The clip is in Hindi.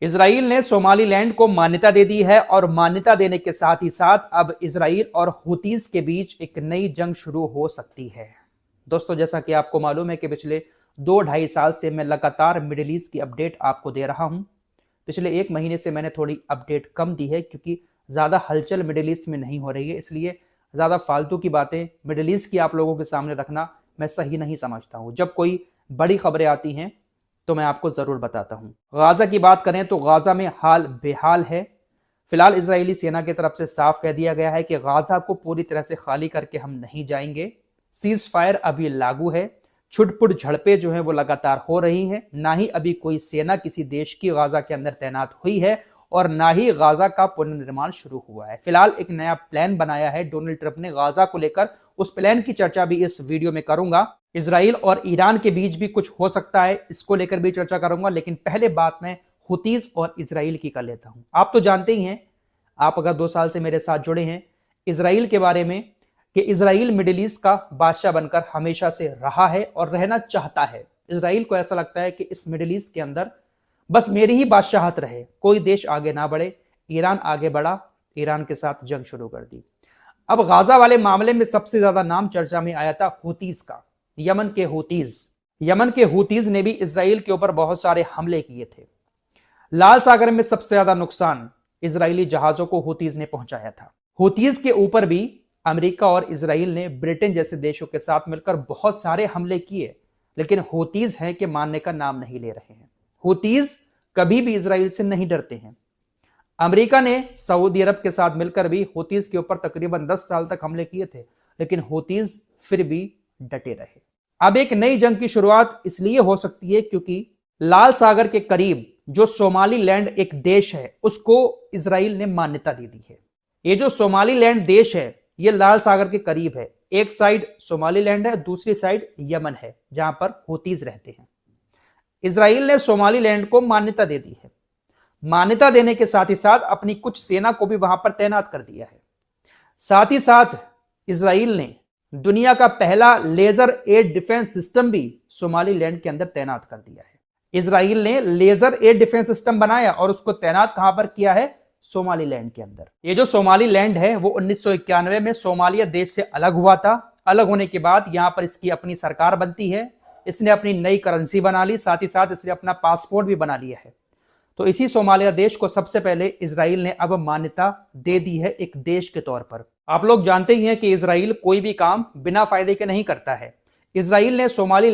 इजराइल ने सोमालीलैंड को मान्यता दे दी है और मान्यता देने के साथ ही साथ अब इजराइल और हुतीज के बीच एक नई जंग शुरू हो सकती है। दोस्तों, जैसा कि आपको मालूम है कि पिछले 2-2.5 साल से मैं लगातार मिडिल ईस्ट की अपडेट आपको दे रहा हूं। पिछले 1 महीने से मैंने थोड़ी अपडेट कम दी है क्योंकि ज़्यादा हलचल मिडिल ईस्ट में नहीं हो रही है, इसलिए ज़्यादा फालतू की बातें मिडिल ईस्ट की आप लोगों के सामने रखना मैं सही नहीं समझता हूं। जब कोई बड़ी खबरें आती हैं तो मैं आपको जरूर बताता हूं। गाजा की बात करें तो गाजा में हाल बेहाल है। फिलहाल इजरायली सेना की तरफ से साफ कह दिया गया है कि गाजा को पूरी तरह से खाली करके हम नहीं जाएंगे। सीज फायर अभी लागू है। छुटपुट झड़पें जो है वो लगातार हो रही हैं। ना ही अभी कोई सेना किसी देश की गाजा के अंदर तैनात हुई है और ना ही गाजा का पुनर्निर्माण शुरू हुआ है। फिलहाल एक नया प्लान बनाया है डोनाल्ड ट्रंप ने गाजा को लेकर। उस प्लान की चर्चा भी इस वीडियो में करूंगा। इजराइल और ईरान के बीच भी कुछ हो सकता है, इसको लेकर भी चर्चा करूंगा, लेकिन पहले बात मैं हुतीज और इजराइल की कर लेता हूं। आप तो जानते ही हैं, आप अगर 2 साल से मेरे साथ जुड़े हैं, इजराइल के बारे में कि इजराइल मिडिल ईस्ट का बादशाह बनकर हमेशा से रहा है और रहना चाहता है। इजराइल को ऐसा लगता है कि इस मिडिल ईस्ट के अंदर बस मेरी ही बादशाहत रहे, कोई देश आगे ना बढ़े। ईरान आगे बढ़ा, ईरान के साथ जंग शुरू कर दी। अब गाजा वाले मामले में सबसे ज्यादा नाम चर्चा में आया था हुतीज का। यमन के हुतीज ने भी इजराइल के ऊपर बहुत सारे हमले किए थे। लाल सागर में सबसे ज्यादा नुकसान इजरायली जहाजों को हुतीज ने पहुंचाया था। हुतीज के ऊपर भी अमेरिका और इजराइल ने ब्रिटेन जैसे देशों के साथ मिलकर बहुत सारे हमले किए, लेकिन हुतीज हैं कि मानने का नाम नहीं ले रहे हैं। हुतीज कभी भी इजराइल से नहीं डरते हैं। अमेरिका ने सऊदी अरब के साथ मिलकर भी हुतीज के ऊपर तकरीबन 10 साल तक हमले किए थे, लेकिन हुतीज फिर भी डटे रहे। अब एक नई जंग की शुरुआत इसलिए हो सकती है क्योंकि लाल सागर के करीब जो सोमालीलैंड एक देश है उसको इजराइल ने मान्यता दे दी है। ये जो सोमालीलैंड देश है ये लाल सागर के करीब है। एक साइड सोमालीलैंड है, दूसरी साइड यमन है जहां पर हुतीज रहते हैं। इजराइल ने सोमालीलैंड को मान्यता दे दी है। मान्यता देने के साथ ही साथ अपनी कुछ सेना को भी वहां पर तैनात कर दिया है। साथ ही साथ इजराइल ने दुनिया का पहला लेजर एयर डिफेंस सिस्टम भी सोमालीलैंड के अंदर तैनात कर दिया है। इजराइल ने लेजर एयर डिफेंस सिस्टम बनाया और उसको तैनात कहां पर किया है? सोमालीलैंड के अंदर। ये जो सोमालीलैंड है वो 1991 में सोमालिया देश से अलग हुआ था। अलग होने के बाद यहां पर इसकी अपनी सरकार बनती है। इसने अपनी नई करेंसी बना ली, साथ ही साथ इसने अपना पासपोर्ट भी बना लिया है। तो इसी सोमालिया देश को सबसे पहले इजराइल ने अब मान्यता दे दी है एक देश के तौर पर। आप लोग जानते ही हैं कि इजराइल कोई भी काम बिना फायदे के नहीं करता है। इजराइल ने सोमालीलैंड